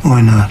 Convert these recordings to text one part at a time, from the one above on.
Why not?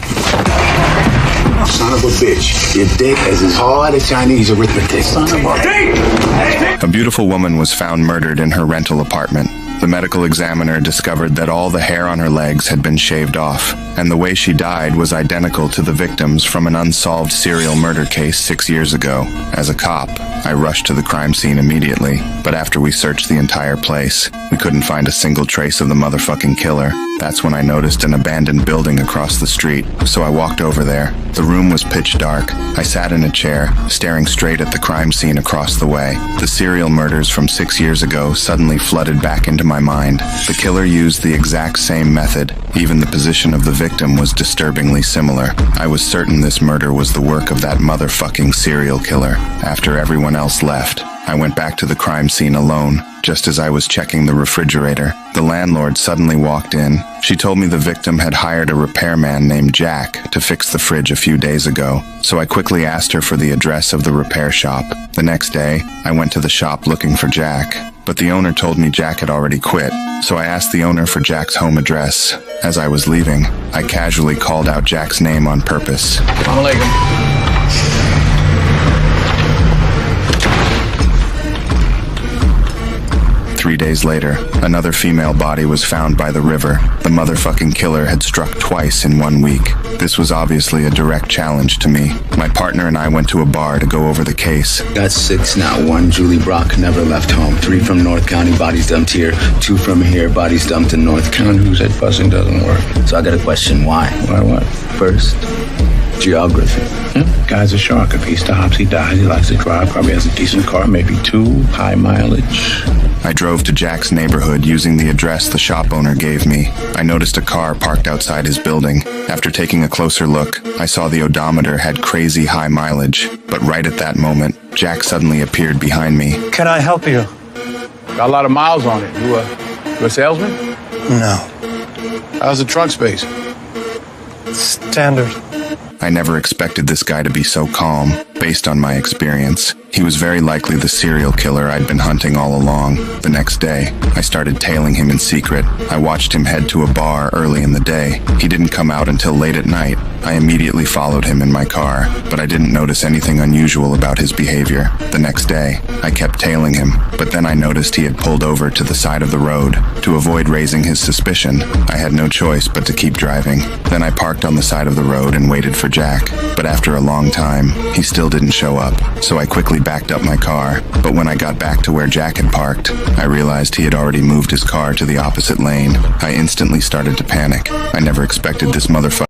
Son of a bitch. Your dick is as hard as Chinese arithmetic. Son of a... A beautiful woman was found murdered in her rental apartment. The medical examiner discovered that all the hair on her legs had been shaved off, and the way she died was identical to the victims from an unsolved serial murder case 6 years ago. As a cop, I rushed to the crime scene immediately, but after we searched the entire place, we couldn't find a single trace of the motherfucking killer. That's when I noticed an abandoned building across the street, so I walked over there. The room was pitch dark. I sat in a chair, staring straight at the crime scene across the way. The serial murders from 6 years ago suddenly flooded back into my mind. The killer used the exact same method. Even the position of the victim was disturbingly similar. I was certain this murder was the work of that motherfucking serial killer. After everyone else left, I went back to the crime scene alone. Just as I was checking the refrigerator, the landlord suddenly walked in. She told me the victim had hired a repairman named Jack to fix the fridge a few days ago, so I quickly asked her for the address of the repair shop. The next day, I went to the shop looking for Jack, but the owner told me Jack had already quit, so I asked the owner for Jack's home address. As I was leaving, I casually called out Jack's name on purpose. Assalamu alaikum. 3 days later, another female body was found by the river. The motherfucking killer had struck twice in 1 week. This was obviously a direct challenge to me. My partner and I went to a bar to go over the case. Got 6 now. 1, Julie Brock, never left home. 3 from North County, bodies dumped here. 2 from here, bodies dumped in North County. Who said fussing doesn't work? So I got a question. Why? Why what? First, geography. Guy's a shark. If he stops, he dies. He likes to drive. Probably has a decent car, maybe 2, high mileage. I drove to Jack's neighborhood using the address the shop owner gave me. I noticed a car parked outside his building. After taking a closer look, I saw the odometer had crazy high mileage. But right at that moment, Jack suddenly appeared behind me. Can I help you? Got a lot of miles on it. You a salesman? No. How's the trunk space? Standard. I never expected this guy to be so calm, based on my experience. He was very likely the serial killer I'd been hunting all along. The next day, I started tailing him in secret. I watched him head to a bar early in the day. He didn't come out until late at night. I immediately followed him in my car, but I didn't notice anything unusual about his behavior. The next day, I kept tailing him, but then I noticed he had pulled over to the side of the road. To avoid raising his suspicion, I had no choice but to keep driving. Then I parked on the side of the road and waited for Jack, but after a long time, he still didn't show up, so I quickly backed up my car. But when I got back to where Jack had parked, I realized he had already moved his car to the opposite lane. I instantly started to panic. I never expected this motherfucker